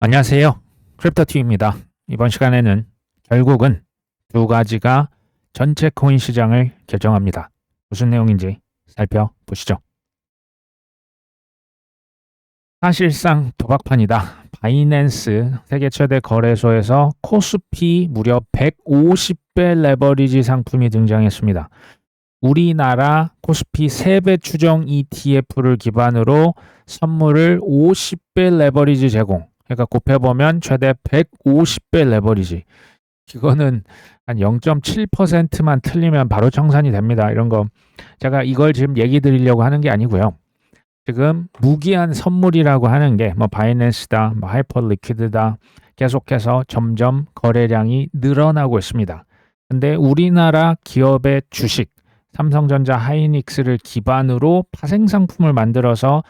안녕하세요. 크립토티입니다. 이번 시간에는 결국은 두 가지가 전체 코인 시장을 결정합니다. 무슨 내용인지 살펴보시죠. 사실상 도박판이다. 바이낸스 세계 최대 거래소에서 코스피 무려 150배 레버리지 상품이 등장했습니다. 우리나라 코스피 3배 추정 ETF를 기반으로 선물을 50배 레버리지 제공. 그러니까 곱해보면 최대 150배 레버리지. 이거는 한 0.7%만 틀리면 바로 청산이 됩니다. 이런 거 제가 이걸 지금 얘기 드리려고 하는 게 아니고요. 지금 무기한 선물이라고 하는 게 뭐 바이낸스다, 뭐 하이퍼 리퀴드다 계속해서 점점 거래량이 늘어나고 있습니다. 근데 우리나라 기업의 주식 삼성전자 하이닉스를 기반으로 파생 상품을 만들어서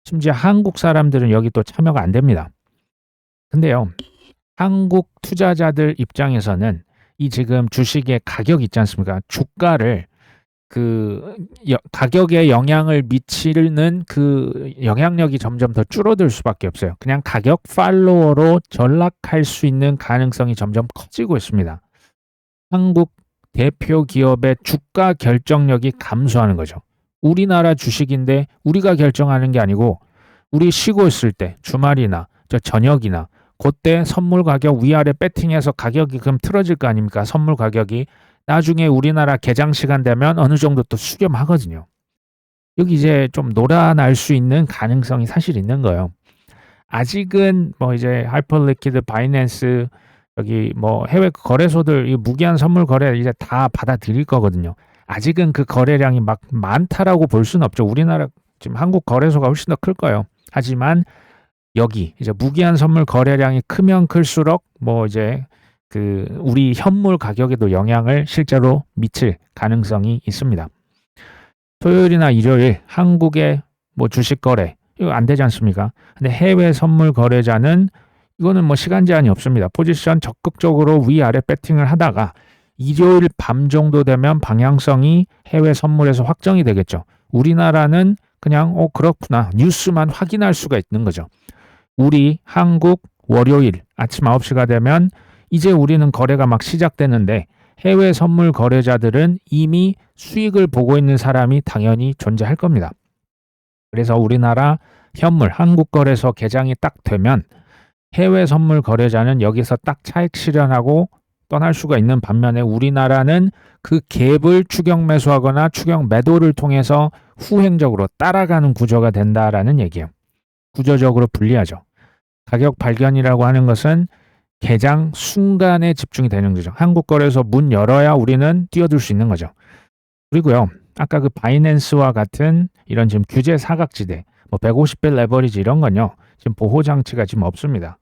심지어 한국 사람들은 여기 또 참여가 안 됩니다. 근데요, 한국 투자자들 입장에서는 이 지금 주식의 가격 있지 않습니까? 주가를 가격에 영향을 미치는 그 영향력이 점점 더 줄어들 수밖에 없어요. 그냥 가격 팔로워로 전락할 수 있는 가능성이 점점 커지고 있습니다. 한국 대표 기업의 주가 결정력이 감소하는 거죠. 우리나라 주식인데 우리가 결정하는 게 아니고 우리 쉬고 있을 때 주말이나 저녁이나 그때 선물 가격 위아래 배팅해서 가격이 그럼 틀어질 거 아닙니까? 선물 가격이 나중에 우리나라 개장 시간 되면 어느 정도 또 수렴하거든요. 여기 이제 좀 놀아날 수 있는 가능성이 사실 있는 거예요. 아직은 뭐 이제 하이퍼리퀴드, 바이낸스 여기 뭐 해외 거래소들 이 무기한 선물 거래 이제 다 받아들일 거거든요. 아직은 그 거래량이 막 많다라고 볼 수는 없죠. 우리나라 지금 한국 거래소가 훨씬 더 클 거예요. 하지만 여기 이제 무기한 선물 거래량이 크면 클수록 뭐 이제 그 우리 현물 가격에도 영향을 실제로 미칠 가능성이 있습니다. 토요일이나 일요일 한국의 뭐 주식 거래 이거 안 되지 않습니까? 근데 해외 선물 거래자는 이거는 뭐 시간 제한이 없습니다. 포지션 적극적으로 위아래 배팅을 하다가 일요일 밤 정도 되면 방향성이 해외 선물에서 확정이 되겠죠. 우리나라는 그냥 그렇구나 뉴스만 확인할 수가 있는 거죠. 우리 한국 월요일 아침 9시가 되면 이제 우리는 거래가 막 시작되는데 해외 선물 거래자들은 이미 수익을 보고 있는 사람이 당연히 존재할 겁니다. 그래서 우리나라 현물 한국 거래소 개장이 딱 되면 해외 선물 거래자는 여기서 딱 차익 실현하고 떠날 수가 있는 반면에 우리나라는 그 갭을 추격 매수하거나 추격 매도를 통해서 후행적으로 따라가는 구조가 된다라는 얘기예요. 구조적으로 불리하죠. 가격 발견이라고 하는 것은 개장 순간에 집중이 되는 거죠. 한국 거래소 문 열어야 우리는 뛰어들 수 있는 거죠. 그리고요, 아까 그 바이낸스와 같은 이런 지금 규제 사각지대, 뭐 150배 레버리지 이런 건요, 지금 보호 장치가 지금 없습니다.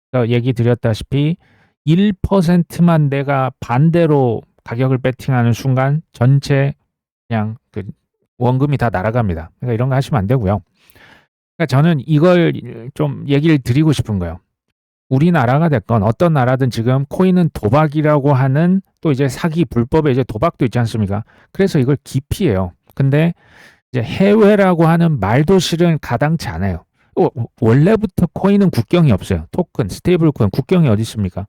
그러니까 얘기 드렸다시피 1%만 내가 반대로 가격을 배팅하는 순간 전체 그냥 그 원금이 다 날아갑니다. 그러니까 이런 거 하시면 안 되고요. 그러니까 저는 이걸 좀 얘기를 드리고 싶은 거예요. 우리나라가 됐건 어떤 나라든 지금 코인은 도박이라고 하는 또 이제 사기 불법의 이제 도박도 있지 않습니까? 그래서 이걸 기피해요. 근데 이제 해외라고 하는 말도 실은 가당치 않아요. 원래부터 코인은 국경이 없어요. 토큰, 스테이블 코인 국경이 어디 있습니까?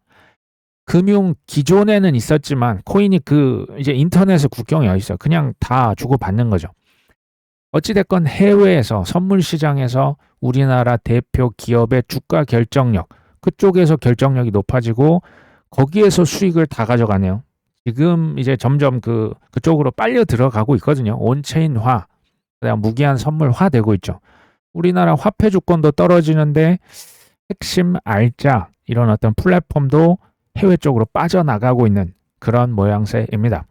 금융 기존에는 있었지만 코인이 그 이제 인터넷에 국경이 어디 있어요? 그냥 다 주고받는 거죠. 어찌됐건 해외에서 선물 시장에서 우리나라 대표 기업의 주가 결정력 그쪽에서 결정력이 높아지고 거기에서 수익을 다 가져가네요. 지금 이제 점점 그쪽으로 빨려 들어가고 있거든요. 온체인화, 그다음 무기한 선물화 되고 있죠. 우리나라 화폐 주권도 떨어지는데 핵심 알짜 이런 어떤 플랫폼도 해외 쪽으로 빠져나가고 있는 그런 모양새입니다.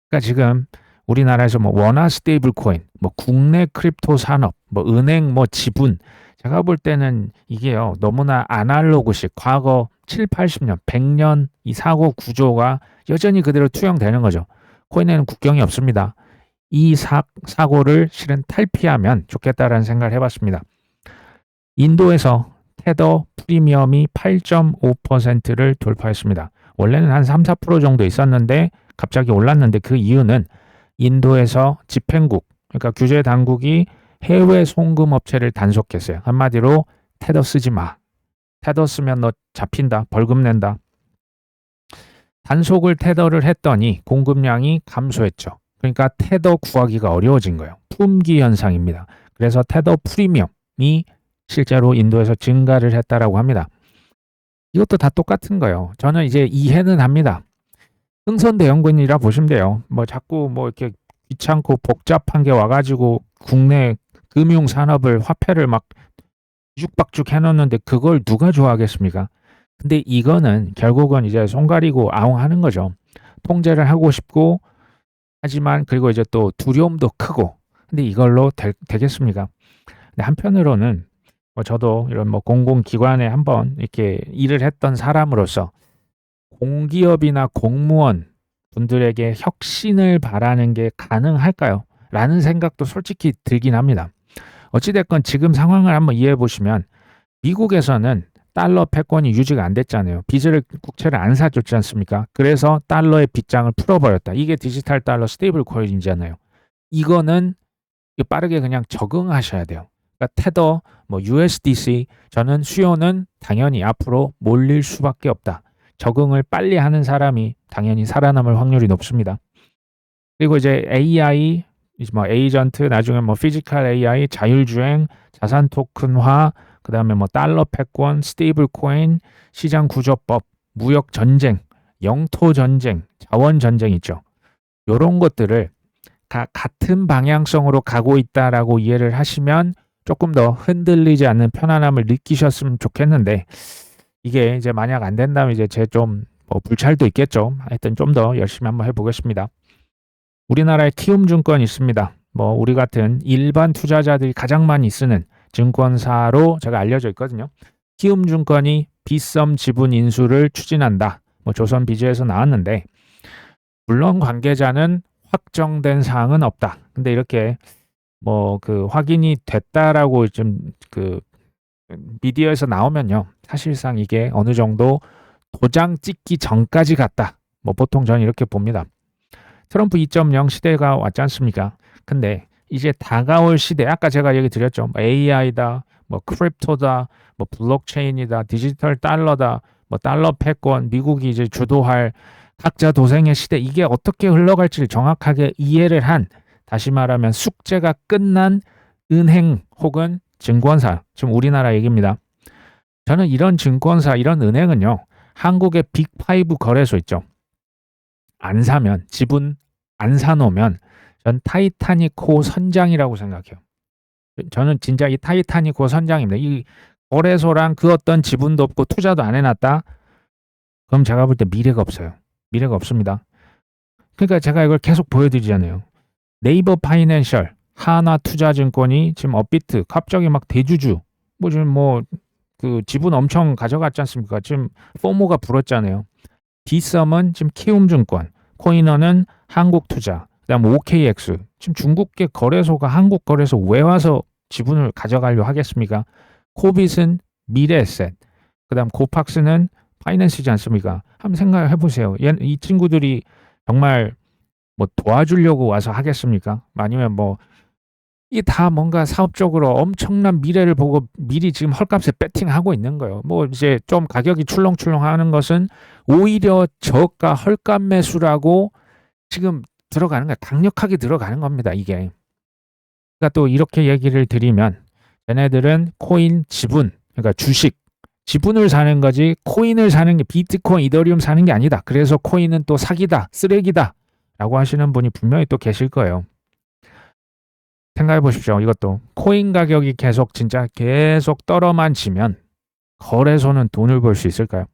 그러니까 지금 우리나라에서 뭐 원화 스테이블 코인, 뭐 국내 크립토 산업, 뭐 은행, 뭐 지분 제가 볼 때는 이게요 너무나 아날로그식 과거 7, 80년, 100년 이 사고 구조가 여전히 그대로 투영되는 거죠. 코인에는 국경이 없습니다. 이 사고를 실은 탈피하면 좋겠다라는 생각을 해봤습니다. 인도에서 테더 프리미엄이 8.5%를 돌파했습니다. 원래는 한 3, 4% 정도 있었는데 갑자기 올랐는데 그 이유는 인도에서 집행국, 그러니까 규제 당국이 해외 송금 업체를 단속했어요. 한마디로 테더 쓰지 마. 테더 쓰면 너 잡힌다. 벌금 낸다. 단속을 테더를 했더니 공급량이 감소했죠. 그러니까 테더 구하기가 어려워진 거예요. 품귀 현상입니다. 그래서 테더 프리미엄이 실제로 인도에서 증가를 했다라고 합니다. 이것도 다 똑같은 거예요. 저는 이제 이해는 합니다. 흥선대원군이라 보시면 돼요. 뭐 자꾸 뭐 이렇게 귀찮고 복잡한 게 와가지고 국내 금융 산업을 화폐를 막 뒤죽박죽 해놓는데 그걸 누가 좋아하겠습니까? 근데 이거는 결국은 이제 손 가리고 아웅하는 거죠. 통제를 하고 싶고 하지만 그리고 이제 또 두려움도 크고 근데 이걸로 되겠습니까? 근데 한편으로는 뭐 저도 이런 뭐 공공기관에 한번 이렇게 일을 했던 사람으로서 공기업이나 공무원 분들에게 혁신을 바라는 게 가능할까요? 라는 생각도 솔직히 들긴 합니다. 어찌됐건 지금 상황을 한번 이해해 보시면 미국에서는 달러 패권이 유지가 안 됐잖아요. 빚을 국채를 안 사줬지 않습니까? 그래서 달러의 빚장을 풀어버렸다. 이게 디지털 달러 스테이블 코인이잖아요. 이거는 빠르게 그냥 적응하셔야 돼요. 그러니까 테더, 뭐 USDC 저는 수요는 당연히 앞으로 몰릴 수밖에 없다. 적응을 빨리 하는 사람이 당연히 살아남을 확률이 높습니다. 그리고 이제 AI, 뭐 에이전트, 나중에 뭐 피지컬 AI, 자율주행, 자산 토큰화, 그다음에 뭐 달러 패권, 스테이블 코인, 시장 구조법, 무역 전쟁, 영토 전쟁, 자원 전쟁 있죠. 이런 것들을 같은 방향성으로 가고 있다라고 이해를 하시면 조금 더 흔들리지 않는 편안함을 느끼셨으면 좋겠는데 이게 이제 만약 안 된다면 이제 제 좀 뭐 불찰도 있겠죠. 하여튼 좀 더 열심히 한번 해보겠습니다. 우리나라에 키움증권 있습니다. 뭐 우리 같은 일반 투자자들이 가장 많이 쓰는 증권사로 제가 알려져 있거든요. 키움증권이 빗썸 지분 인수를 추진한다. 뭐 조선비즈에서 나왔는데 물론 관계자는 확정된 사항은 없다. 근데 이렇게 뭐 그 확인이 됐다라고 좀 그 미디어에서 나오면요. 사실상 이게 어느 정도 도장 찍기 전까지 갔다. 뭐 보통 저는 이렇게 봅니다. 트럼프 2.0 시대가 왔지 않습니까? 근데 이제 다가올 시대, 아까 제가 얘기 드렸죠. AI다, 뭐 크립토다, 뭐 블록체인이다, 디지털 달러다, 뭐 달러 패권, 미국이 이제 주도할 각자 도생의 시대, 이게 어떻게 흘러갈지를 정확하게 이해를 한, 다시 말하면 숙제가 끝난 은행 혹은 증권사, 지금 우리나라 얘기입니다. 저는 이런 증권사, 이런 은행은요, 한국의 빅5 거래소 있죠. 안 사면, 지분 안 사놓으면 전 타이타닉호 선장이라고 생각해요. 저는 진짜 이 타이타닉호 선장입니다. 이 거래소랑 그 어떤 지분도 없고 투자도 안 해놨다? 그럼 제가 볼 때 미래가 없어요. 미래가 없습니다. 그러니까 제가 이걸 계속 보여드리잖아요. 네이버 파이낸셜, 하나투자증권이 지금 업비트 갑자기 막 대주주, 뭐 지금 뭐 그 지분 엄청 가져갔지 않습니까? 지금 포모가 불었잖아요. 빗썸은 지금 키움증권, 코인원은 한국투자, 그다음 OKX, 지금 중국계 거래소가 한국 거래소 왜 와서 지분을 가져가려 하겠습니까? 코빗은 미래에셋, 그다음 고팍스는 파이낸스지 않습니까? 한번 생각해 보세요. 이 친구들이 정말 뭐 도와주려고 와서 하겠습니까? 아니면 뭐 이게 다 뭔가 사업적으로 엄청난 미래를 보고 미리 지금 헐값에 배팅하고 있는 거예요. 뭐 이제 좀 가격이 출렁출렁하는 것은 오히려 저가 헐값 매수라고 지금 들어가는 거야. 강력하게 들어가는 겁니다. 이게. 그러니까 또 이렇게 얘기를 드리면 얘네들은 코인 지분, 그러니까 주식, 지분을 사는 거지 코인을 사는 게 비트코인, 이더리움 사는 게 아니다. 그래서 코인은 또 사기다, 쓰레기다 라고 하시는 분이 분명히 또 계실 거예요. 생각해 보십시오. 이것도 코인 가격이 진짜 계속 떨어만 지면 거래소는 돈을 벌 수 있을까요?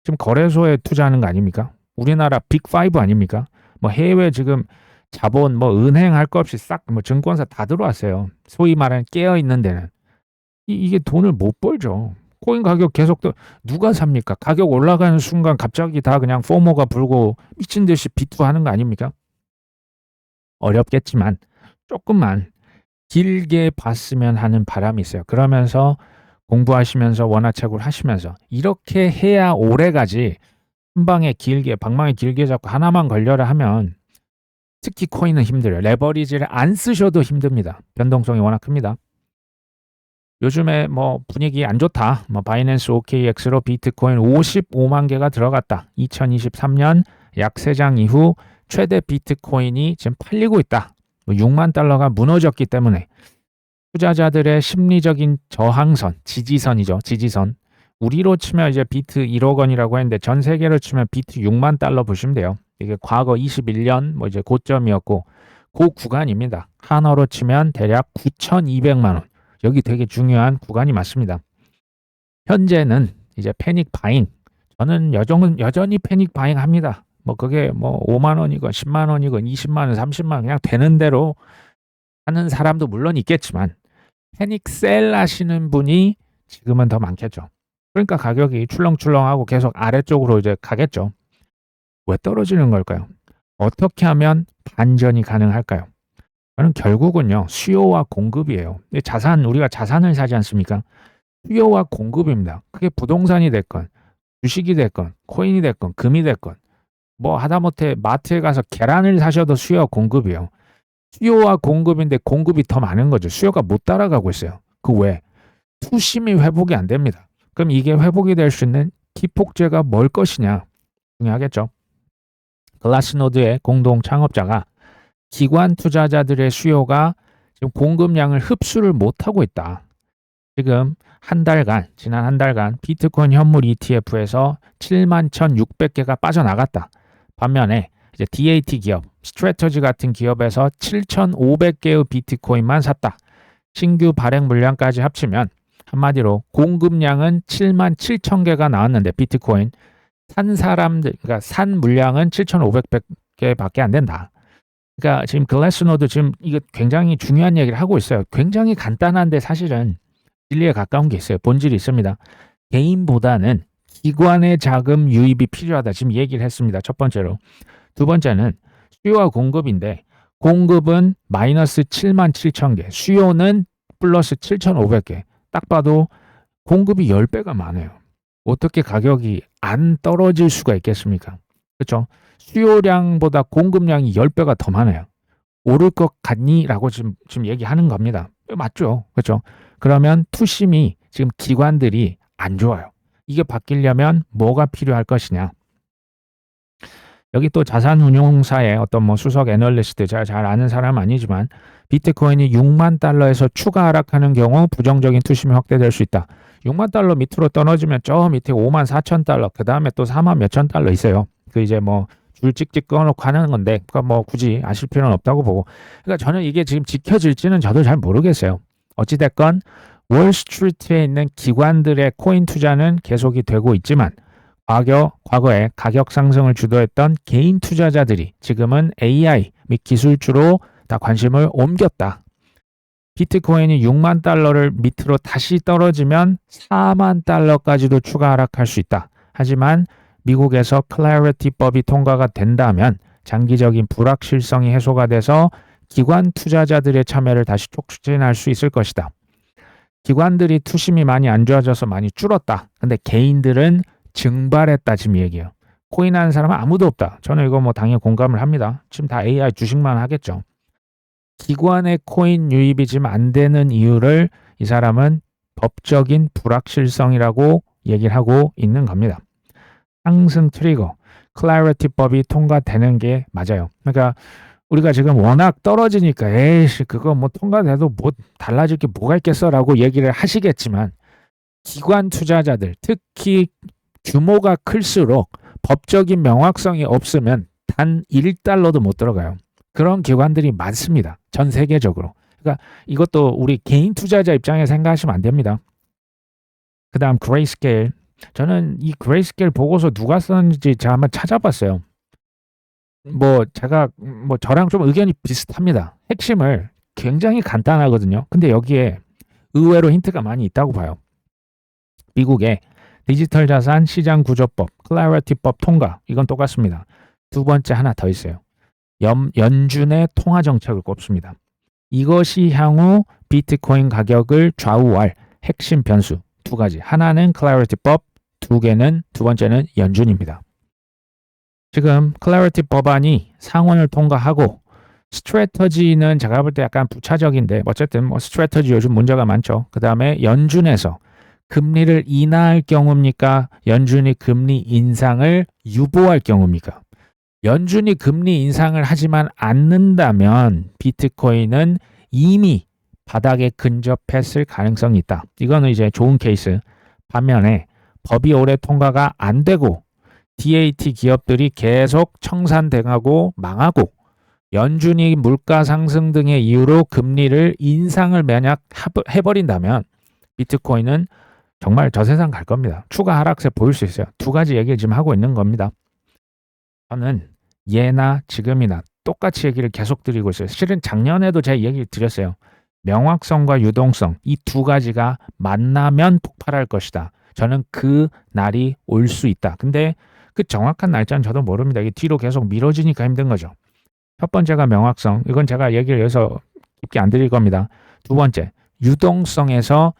지금 거래소에 투자하는 거 아닙니까? 우리나라 빅5 아닙니까? 뭐 해외 지금 자본 뭐 은행 할 거 없이 싹 뭐 증권사 다 들어왔어요. 소위 말하는 깨어 있는 데는 이게 돈을 못 벌죠. 코인 가격 계속 누가 삽니까? 가격 올라가는 순간 갑자기 다 그냥 포모가 불고 미친 듯이 비투하는 거 아닙니까? 어렵겠지만 조금만 길게 봤으면 하는 바람이 있어요. 그러면서 공부하시면서 원화채굴 하시면서 이렇게 해야 오래가지 한 방에 길게 방망이 길게 잡고 하나만 걸려라 하면 특히 코인은 힘들어요. 레버리지를 안 쓰셔도 힘듭니다. 변동성이 워낙 큽니다. 요즘에 뭐 분위기 안 좋다. 뭐 바이낸스 OKX로 비트코인 55만 개가 들어갔다. 2023년 약세장 이후 최대 비트코인이 지금 팔리고 있다. 뭐 6만 달러가 무너졌기 때문에 투자자들의 심리적인 저항선, 지지선이죠. 지지선. 우리로 치면 이제 비트 1억 원이라고 했는데 전 세계로 치면 비트 6만 달러 보시면 돼요. 이게 과거 21년 뭐 이제 고점이었고 그 구간입니다. 한화로 치면 대략 9,200만 원. 여기 되게 중요한 구간이 맞습니다. 현재는 이제 패닉 바잉. 저는 여전히 패닉 바잉 합니다. 뭐 그게 뭐 5만 원이건 10만 원이건 20만 원, 30만 원 그냥 되는 대로 하는 사람도 물론 있겠지만 패닉 셀 하시는 분이 지금은 더 많겠죠. 그러니까 가격이 출렁출렁하고 계속 아래쪽으로 이제 가겠죠. 왜 떨어지는 걸까요? 어떻게 하면 반전이 가능할까요? 저는 결국은요, 수요와 공급이에요. 우리가 자산을 사지 않습니까? 수요와 공급입니다. 그게 부동산이 됐건, 주식이 됐건, 코인이 됐건, 금이 됐건, 뭐 하다못해 마트에 가서 계란을 사셔도 수요와 공급이에요. 수요와 공급인데 공급이 더 많은 거죠. 수요가 못 따라가고 있어요. 그 왜? 투심이 회복이 안 됩니다. 그럼 이게 회복이 될 수 있는 기폭제가 뭘 것이냐? 중요하겠죠. 글라스노드의 공동 창업자가 기관 투자자들의 수요가 지금 공급량을 흡수를 못하고 있다. 지금 지난 한 달간 비트코인 현물 ETF에서 71,600개가 빠져나갔다. 반면에 이제 DAT 기업, 스트래터지 같은 기업에서 7,500개의 비트코인만 샀다. 신규 발행 물량까지 합치면 한마디로 공급량은 77,000개가 나왔는데 비트코인 그러니까 산 물량은 7,500개밖에 안 된다. 그러니까 지금 글래스노드 지금 이거 굉장히 중요한 얘기를 하고 있어요. 굉장히 간단한데 사실은 진리에 가까운 게 있어요. 본질이 있습니다. 개인보다는 기관의 자금 유입이 필요하다. 지금 얘기를 했습니다. 첫 번째로. 두 번째는 수요와 공급인데 공급은 마이너스 77,000개, 수요는 플러스 7,500개. 딱 봐도 공급이 10배가 많아요. 어떻게 가격이 안 떨어질 수가 있겠습니까? 그렇죠? 수요량보다 공급량이 10배가 더 많아요. 오를 것 같니? 라고 지금 얘기하는 겁니다. 맞죠? 그렇죠? 그러면 투심이 지금 기관들이 안 좋아요. 이게 바뀌려면 뭐가 필요할 것이냐? 여기 또 자산운용사의 어떤 뭐 수석 애널리스트 제가 잘 아는 사람은 아니지만 비트코인이 6만 달러에서 추가 하락하는 경우 부정적인 투심이 확대될 수 있다. 6만 달러 밑으로 떨어지면 저 밑에 5만 4천 달러, 그 다음에 또 4만 몇천 달러 있어요. 그 이제 뭐 줄 찍찍 꺼놓고 하는 건데, 그러니까 뭐 굳이 아실 필요는 없다고 보고. 그러니까 저는 이게 지금 지켜질지는 저도 잘 모르겠어요. 어찌됐건 월스트리트에 있는 기관들의 코인 투자는 계속이 되고 있지만 과거에 가격 상승을 주도했던 개인 투자자들이 지금은 AI 및 기술주로 다 관심을 옮겼다. 비트코인이 6만 달러를 밑으로 다시 떨어지면 4만 달러까지도 추가 하락할 수 있다. 하지만 미국에서 클래리티법이 통과가 된다면 장기적인 불확실성이 해소가 돼서 기관 투자자들의 참여를 다시 촉진할 수 있을 것이다. 기관들이 투심이 많이 안 좋아져서 많이 줄었다. 근데 개인들은 증발했다 지금 얘기해요. 코인 하는 사람은 아무도 없다. 저는 이거 뭐 당연히 공감을 합니다. 지금 다 AI 주식만 하겠죠. 기관의 코인 유입이 지금 안 되는 이유를 이 사람은 법적인 불확실성이라고 얘기를 하고 있는 겁니다. 상승 트리거, 클래리티법이 통과되는 게 맞아요. 그러니까 우리가 지금 워낙 떨어지니까 에이씨 그거 뭐 통과돼도 뭐 달라질 게 뭐가 있겠어라고 얘기를 하시겠지만 기관 투자자들 특히 규모가 클수록 법적인 명확성이 없으면 단 1달러도 못 들어가요. 그런 기관들이 많습니다. 전 세계적으로. 그러니까 이것도 우리 개인 투자자 입장에 생각하시면 안 됩니다. 그 다음 그레이스케일. 저는 이 그레이스케일 보고서 누가 썼는지 제가 한번 찾아봤어요. 뭐 제가 뭐 저랑 좀 의견이 비슷합니다. 핵심을 굉장히 간단하거든요. 근데 여기에 의외로 힌트가 많이 있다고 봐요. 미국의 디지털 자산 시장 구조법, 클래리티법 통과. 이건 똑같습니다. 두 번째 하나 더 있어요. 연준의 통화 정책을 꼽습니다. 이것이 향후 비트코인 가격을 좌우할 핵심 변수 두 가지. 하나는 클래리티법, 두 번째는 연준입니다. 지금 클래리티 법안이 상원을 통과하고 스트래터지는 제가 볼 때 약간 부차적인데 어쨌든 뭐 스트래터지 요즘 문제가 많죠. 그 다음에 연준에서 금리를 인하할 경우입니까? 연준이 금리 인상을 유보할 경우입니까? 연준이 금리 인상을 하지만 않는다면 비트코인은 이미 바닥에 근접했을 가능성이 있다. 이거는 이제 좋은 케이스. 반면에 법이 올해 통과가 안 되고 DAT 기업들이 계속 청산돼가고 망하고 연준이 물가 상승 등의 이유로 금리를 인상을 만약 해버린다면 비트코인은 정말 저 세상 갈 겁니다. 추가 하락세 보일 수 있어요. 두 가지 얘기를 지금 하고 있는 겁니다. 저는 예나 지금이나 똑같이 얘기를 계속 드리고 있어요. 실은 작년에도 제가 얘기를 드렸어요. 명확성과 유동성 이 두 가지가 만나면 폭발할 것이다. 저는 그 날이 올 수 있다. 근데 그 정확한 날짜는 저도 모릅니다. 이게 뒤로 계속 미뤄지니까 힘든 거죠. 첫 번째가 명확성. 이건 제가 얘기를 여기서 깊게 안 드릴 겁니다. 두 번째, 유동성에서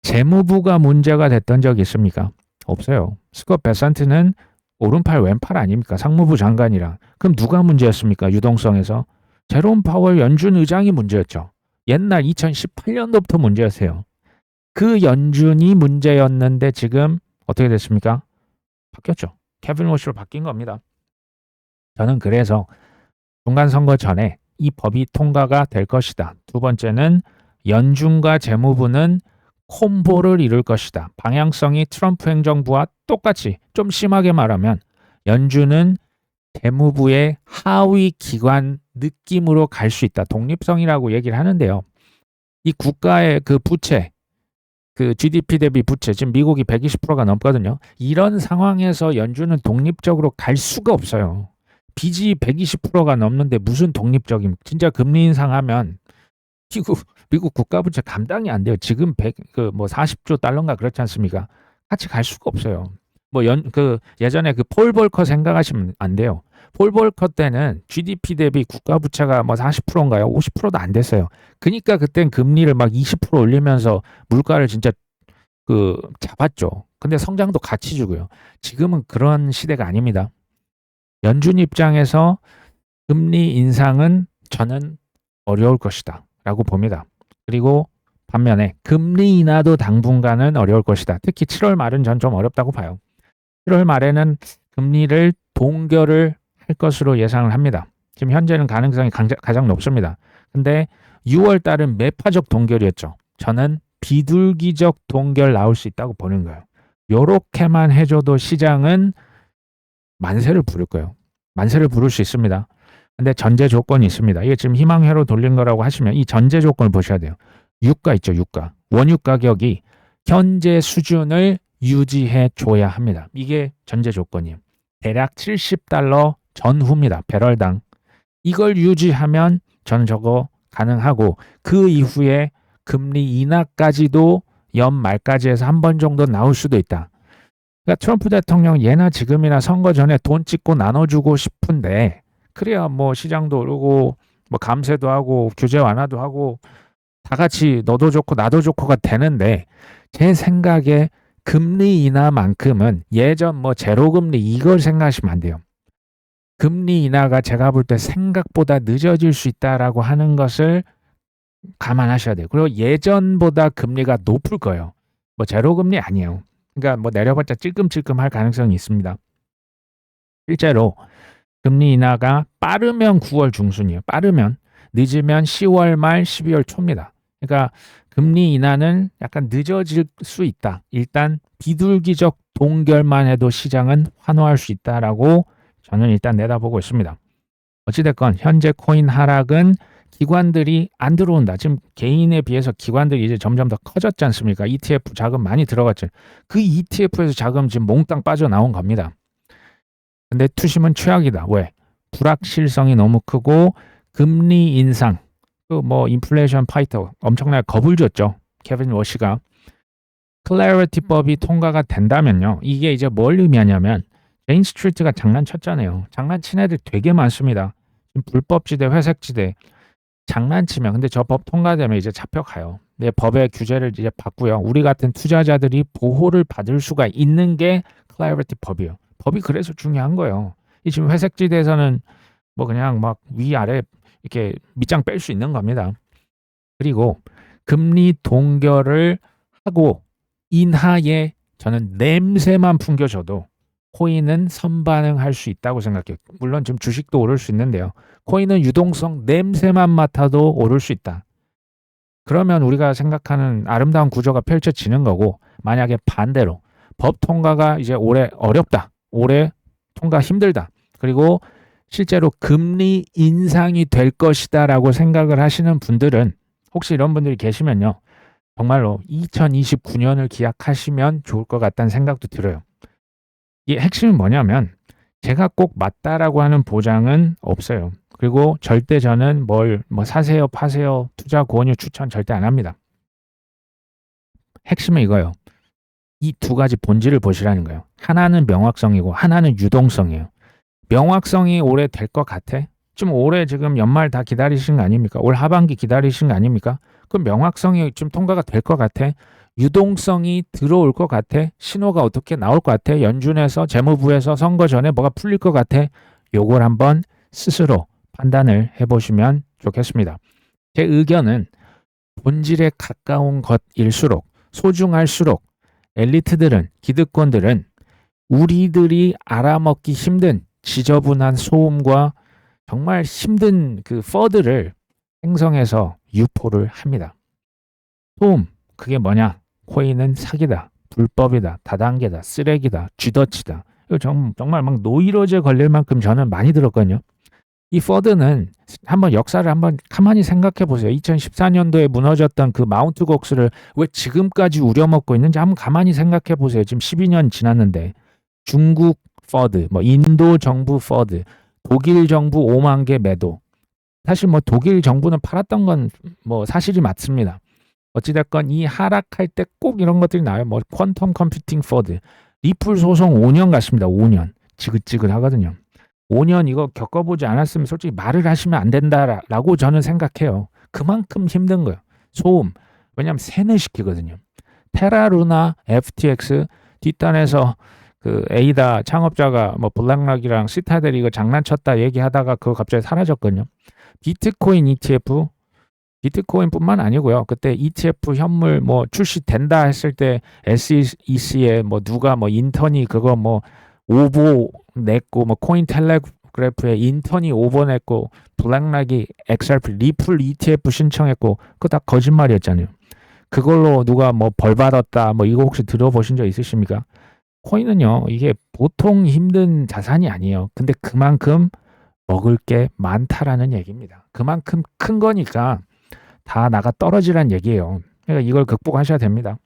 재무부가 문제가 됐던 적이 있습니까? 없어요. 스콧 베산트는 오른팔 왼팔 아닙니까? 상무부 장관이랑. 그럼 누가 문제였습니까? 유동성에서. 제롬 파월 연준 의장이 문제였죠. 옛날 2018년도부터 문제였어요. 그 연준이 문제였는데 지금 어떻게 됐습니까? 바뀌었죠. 케빈 워시로 바뀐 겁니다. 저는 그래서 중간선거 전에 이 법이 통과가 될 것이다. 두 번째는 연준과 재무부는 콤보를 이룰 것이다. 방향성이 트럼프 행정부와 똑같이 좀 심하게 말하면 연준은 재무부의 하위 기관 느낌으로 갈 수 있다. 독립성이라고 얘기를 하는데요. 이 국가의 그 부채, 그 GDP 대비 부채, 지금 미국이 120%가 넘거든요. 이런 상황에서 연준은 독립적으로 갈 수가 없어요. 빚이 120%가 넘는데 무슨 독립적임? 진짜 금리 인상하면 미국 국가 부채 감당이 안 돼요. 지금 40조 달러인가 그렇지 않습니까? 같이 갈 수가 없어요. 예전에 그 폴 볼커 생각하시면 안 돼요. 폴 볼커 때는 GDP 대비 국가 부채가 40%인가요? 50%도 안 됐어요. 그러니까 그땐 금리를 막 20% 올리면서 물가를 진짜 잡았죠. 근데 성장도 같이 주고요. 지금은 그런 시대가 아닙니다. 연준 입장에서 금리 인상은 저는 어려울 것이다 라고 봅니다. 그리고 반면에 금리 인하도 당분간은 어려울 것이다. 특히 7월 말은 전 좀 어렵다고 봐요. 7월 말에는 금리를 동결을 할 것으로 예상을 합니다. 지금 현재는 가능성이 가장 높습니다. 근데 6월 달은 매파적 동결이었죠. 저는 비둘기적 동결 나올 수 있다고 보는 거예요. 요렇게만 해줘도 시장은 만세를 부를 거예요. 만세를 부를 수 있습니다. 근데 전제 조건이 있습니다. 이게 지금 희망회로 돌린 거라고 하시면 이 전제 조건을 보셔야 돼요. 유가 있죠, 유가. 원유 가격이 현재 수준을 유지해 줘야 합니다. 이게 전제 조건이에요. 대략 70달러 전후입니다. 배럴당. 이걸 유지하면 저는 저거 가능하고 그 이후에 금리 인하까지도 연말까지 해서 한 번 정도 나올 수도 있다. 그러니까 트럼프 대통령 예나 지금이나 선거 전에 돈 찍고 나눠주고 싶은데 그래야 시장도 오르고 감세도 하고 규제 완화도 하고 다 같이 너도 좋고 나도 좋고가 되는데 제 생각에 금리 인하만큼은 예전 제로금리 이걸 생각하시면 안 돼요. 금리 인하가 제가 볼 때 생각보다 늦어질 수 있다라고 하는 것을 감안하셔야 돼요. 그리고 예전보다 금리가 높을 거예요. 제로금리 아니에요. 그러니까 내려봤자 찔끔찔끔 할 가능성이 있습니다. 실제로 금리 인하가 빠르면 9월 중순이에요. 빠르면. 늦으면 10월 말 12월 초입니다. 그러니까 금리 인하는 약간 늦어질 수 있다. 일단 비둘기적 동결만 해도 시장은 환호할 수 있다라고 저는 일단 내다보고 있습니다. 어찌됐건 현재 코인 하락은 기관들이 안 들어온다. 지금 개인에 비해서 기관들이 이제 점점 더 커졌지 않습니까? ETF 자금 많이 들어갔죠. 그 ETF에서 자금 지금 몽땅 빠져나온 겁니다. 근데 투심은 최악이다. 왜? 불확실성이 너무 크고 금리 인상, 인플레이션 파이터 엄청나게 겁을 줬죠. 케빈 워시가. 클래리티법이 통과가 된다면요. 이게 이제 뭘 의미하냐면 메인 스트리트가 장난쳤잖아요. 장난친 애들 되게 많습니다. 불법지대, 회색지대 장난치면 근데 저 법 통과되면 이제 잡혀가요. 근데 법의 규제를 이제 바꾸요. 우리 같은 투자자들이 보호를 받을 수가 있는 게 클래리티 법이에요. 법이 그래서 중요한 거예요. 이 지금 회색지대에서는 그냥 위아래 이렇게 밑장 뺄 수 있는 겁니다. 그리고 금리 동결을 하고 인하에 저는 냄새만 풍겨져도 코인은 선반응할 수 있다고 생각해요. 물론 지금 주식도 오를 수 있는데요. 코인은 유동성 냄새만 맡아도 오를 수 있다. 그러면 우리가 생각하는 아름다운 구조가 펼쳐지는 거고, 만약에 반대로 법 통과가 이제 올해 어렵다, 올해 통과 힘들다, 그리고 실제로 금리 인상이 될 것이다 라고 생각을 하시는 분들은, 혹시 이런 분들이 계시면요, 정말로 2029년을 기약하시면 좋을 것 같다는 생각도 들어요. 이 핵심은 뭐냐면, 제가 꼭 맞다라고 하는 보장은 없어요. 그리고 절대 저는 뭐 사세요, 파세요, 투자 권유 추천 절대 안 합니다. 핵심은 이거예요. 이 두 가지 본질을 보시라는 거예요. 하나는 명확성이고 하나는 유동성이에요. 명확성이 올해 될 것 같아? 지금 올해 지금 연말 다 기다리신 거 아닙니까? 올 하반기 기다리신 거 아닙니까? 그럼 명확성이 지금 통과가 될 것 같아? 유동성이 들어올 것 같아? 신호가 어떻게 나올 것 같아? 연준에서, 재무부에서 선거 전에 뭐가 풀릴 것 같아? 요걸 한번 스스로 판단을 해보시면 좋겠습니다. 제 의견은 본질에 가까운 것일수록, 소중할수록 엘리트들은, 기득권들은 우리들이 알아먹기 힘든 지저분한 소음과 정말 힘든 그 퍼드를 생성해서 유포를 합니다. 소음, 그게 뭐냐? 코인은 사기다, 불법이다, 다단계다, 쓰레기다, 쥐덫이다. 이거 정말 막 노이로제 걸릴 만큼 저는 많이 들었거든요. 이 퍼드는 한번 역사를 한번 가만히 생각해 보세요. 2014년도에 무너졌던 그 마운트 곡스를 왜 지금까지 우려먹고 있는지 한번 가만히 생각해 보세요. 지금 12년 지났는데 중국 퍼드, 뭐 인도 정부 퍼드, 독일 정부 5만 개 매도. 사실 뭐 독일 정부는 팔았던 건 뭐 사실이 맞습니다. 어찌됐건 이 하락할 때 꼭 이런 것들이 나와요. 뭐 퀀텀 컴퓨팅 퍼드, 리플 소송 5년 갔습니다. 5년. 지긋지긋하거든요. 5년 이거 겪어보지 않았으면 솔직히 말을 하시면 안 된다라고 저는 생각해요. 그만큼 힘든 거예요. 소음. 왜냐하면 세뇌시키거든요. 테라루나 FTX 뒷단에서 그 에이다 창업자가 뭐 블랙락이랑 시타델이 이거 장난쳤다 얘기하다가 그거 갑자기 사라졌거든요. 비트코인 ETF, 비트코인뿐만 아니고요. 그때 ETF 현물 뭐 출시된다 했을 때 SEC에 뭐 누가 뭐 인턴이 그거 뭐 오보 냈고, 뭐 코인 텔레그래프에 인턴이 오보 냈고, 블랙락이 XRP 리플 ETF 신청했고, 그거 다 거짓말이었잖아요. 그걸로 누가 뭐 벌 받았다 뭐 이거 혹시 들어보신 적 있으십니까? 코인은요, 이게 보통 힘든 자산이 아니에요. 근데 그만큼 먹을 게 많다라는 얘기입니다. 그만큼 큰 거니까 다 나가 떨어지란 얘기예요. 그러니까 이걸 극복하셔야 됩니다.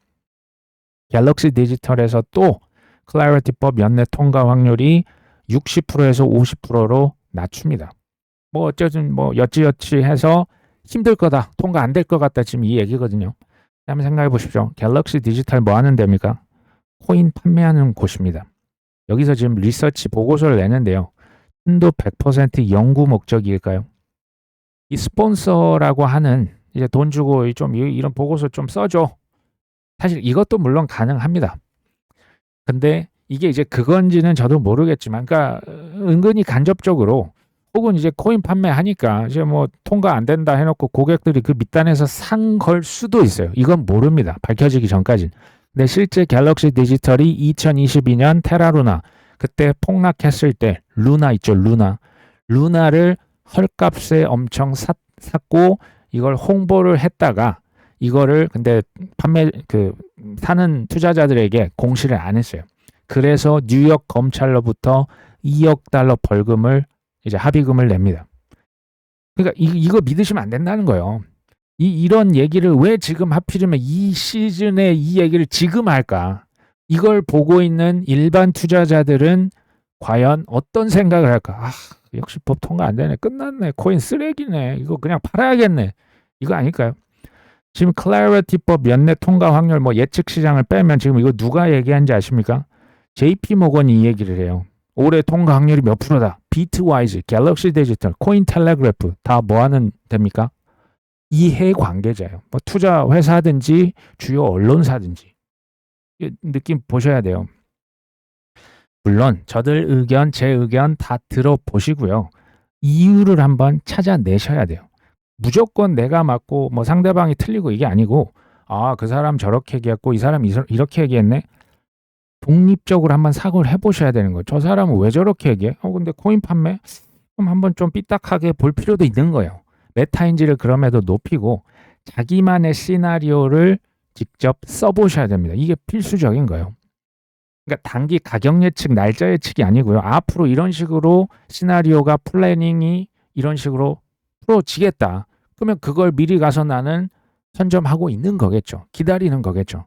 갤럭시 디지털에서 또 클래리티법 연내 통과 확률이 60%에서 50%로 낮춥니다. 뭐 어쨌든 뭐 여치여치 해서 힘들 거다, 통과 안 될 것 같다, 지금 이 얘기거든요. 한번 생각해 보십시오. 갤럭시 디지털 뭐 하는 데입니까? 코인 판매하는 곳입니다. 여기서 지금 리서치 보고서를 내는데요. 순도 100% 연구 목적일까요? 이 스폰서라고 하는, 이제 돈 주고 좀 이런 보고서 좀 써줘. 사실 이것도 물론 가능합니다. 근데 이게 이제 그건지는 저도 모르겠지만, 그러니까 은근히 간접적으로, 혹은 이제 코인 판매하니까 이제 뭐 통과 안 된다 해놓고 고객들이 그 밑단에서 산 걸 수도 있어요. 이건 모릅니다. 밝혀지기 전까지는. 근데 실제 갤럭시 디지털이 2022년 테라루나, 그때 폭락했을 때 루나 있죠, 루나를 헐값에 엄청 샀고 이걸 홍보를 했다가 이거를 근데 사는 투자자들에게 공시를 안 했어요. 그래서 뉴욕 검찰로부터 2억 달러 벌금을, 이제 합의금을 냅니다. 그러니까 이거 믿으시면 안 된다는 거예요. 이런 얘기를 왜 지금 하필이면 이 시즌에 이 얘기를 지금 할까? 이걸 보고 있는 일반 투자자들은 과연 어떤 생각을 할까? 아, 역시 법 통과 안 되네. 끝났네. 코인 쓰레기네. 이거 그냥 팔아야겠네. 이거 아닐까요? 지금 클래리티법 연내 통과 확률 뭐 예측 시장을 빼면 지금 이거 누가 얘기한지 아십니까? JP 모건이 이 얘기를 해요. 올해 통과 확률이 몇 프로다. 비트와이즈, 갤럭시 디지털, 코인 텔레그래프 다 뭐 하는 데입니까? 이해 관계자예요. 뭐 투자 회사든지 주요 언론사든지. 느낌 보셔야 돼요. 물론 저들 의견, 제 의견 다 들어보시고요. 이유를 한번 찾아내셔야 돼요. 무조건 내가 맞고 뭐 상대방이 틀리고 이게 아니고 그 사람 저렇게 얘기했고 이 사람이 이렇게 얘기했네. 독립적으로 한번 사고를 해보셔야 되는 거예요. 저 사람은 왜 저렇게 얘기해? 근데 코인 판매? 그럼 한번 좀 삐딱하게 볼 필요도 있는 거예요. 메타인지를 그럼에도 높이고 자기만의 시나리오를 직접 써보셔야 됩니다. 이게 필수적인 거예요. 그러니까 단기 가격 예측, 날짜 예측이 아니고요. 앞으로 이런 식으로 시나리오가 플래닝이 이런 식으로 풀어지겠다. 그러면 그걸 미리 가서 나는 선점하고 있는 거겠죠. 기다리는 거겠죠.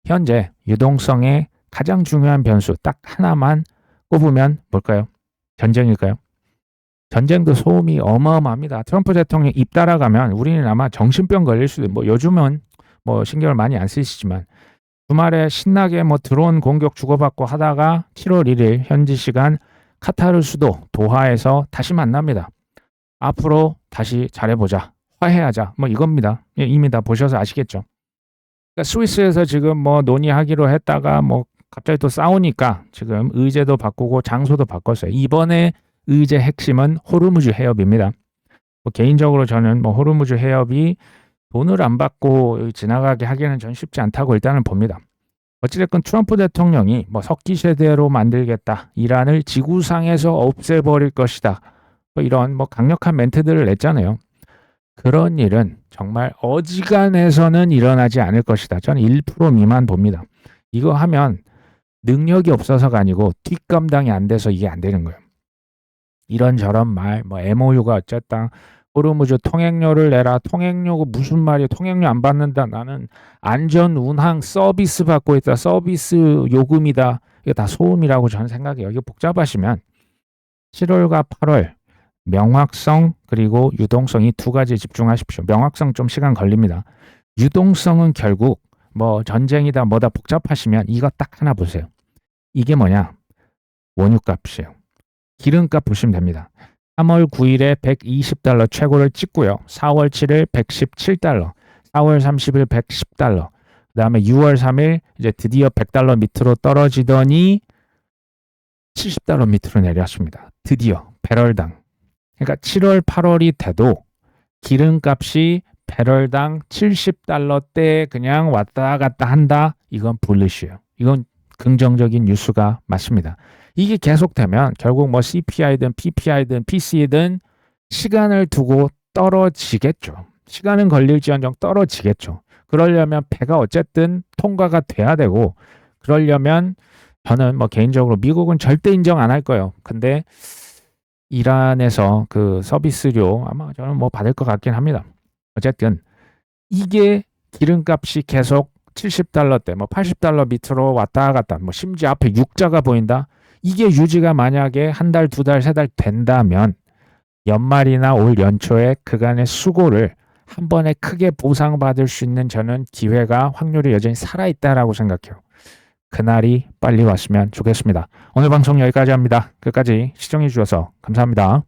현재 유동성의 가장 중요한 변수 딱 하나만 꼽으면 뭘까요? 전쟁일까요? 전쟁도 소음이 어마어마합니다. 트럼프 대통령 입 따라가면 우리는 아마 정신병 걸릴 수도 뭐 요즘은 뭐 신경을 많이 안 쓰시지만 주말에 신나게 뭐 드론 공격 주고받고 하다가 7월 1일 현지 시간 카타르 수도 도하에서 다시 만납니다. 앞으로 다시 잘해보자. 화해하자. 뭐 이겁니다. 이미 다 보셔서 아시겠죠. 그러니까 스위스에서 지금 뭐 논의하기로 했다가 뭐 갑자기 또 싸우니까 지금 의제도 바꾸고 장소도 바꿨어요. 이번에 의제 핵심은 호르무즈 해협입니다. 뭐 개인적으로 저는 뭐 호르무즈 해협이 돈을 안 받고 지나가게 하기는 전 쉽지 않다고 일단은 봅니다. 어찌됐건 트럼프 대통령이 뭐 석기 세대로 만들겠다, 이란을 지구상에서 없애버릴 것이다, 뭐 이런 뭐 강력한 멘트들을 냈잖아요. 그런 일은 정말 어지간해서는 일어나지 않을 것이다. 저는 1% 미만 봅니다. 이거 하면 능력이 없어서가 아니고 뒷감당이 안 돼서 이게 안 되는 거예요. 이런저런 말, 뭐 MOU가 어쨌다, 호르무즈 통행료를 내라. 통행료가 무슨 말이야? 통행료 안 받는다. 나는 안전 운항 서비스 받고 있다. 서비스 요금이다. 이게 다 소음이라고 저는 생각해요. 이게 복잡하시면 7월과 8월 명확성 그리고 유동성이 두 가지 집중하십시오. 명확성 좀 시간 걸립니다. 유동성은 결국 뭐 전쟁이다 뭐다 복잡하시면 이거 딱 하나 보세요. 이게 뭐냐? 원유값이에요. 기름값 보시면 됩니다. 3월 9일에 120달러 최고를 찍고요. 4월 7일 117달러, 4월 30일 110달러, 그 다음에 6월 3일 이제 드디어 100달러 밑으로 떨어지더니 70달러 밑으로 내렸습니다. 드디어 배럴당. 그러니까 7월 8월이 돼도 기름값이 배럴당 70달러대 그냥 왔다 갔다 한다. 이건 불리시에요. 이건 긍정적인 뉴스가 맞습니다. 이게 계속되면 결국 뭐 CPI든 PPI든 PC든 시간을 두고 떨어지겠죠. 시간은 걸릴지언정 떨어지겠죠. 그러려면 배가 어쨌든 통과가 돼야 되고, 그러려면 저는 뭐 개인적으로 미국은 절대 인정 안 할 거예요. 근데 이란에서 그 서비스료 아마 저는 뭐 받을 것 같긴 합니다. 어쨌든 이게 기름값이 계속 70달러대 뭐 80달러 밑으로 왔다 갔다, 뭐 심지어 앞에 6자가 보인다. 이게 유지가 만약에 한 달, 두 달, 세 달 된다면 연말이나 올 연초에 그간의 수고를 한 번에 크게 보상받을 수 있는 저는 기회가, 확률이 여전히 살아있다라고 생각해요. 그날이 빨리 왔으면 좋겠습니다. 오늘 방송 여기까지 합니다. 끝까지 시청해 주셔서 감사합니다.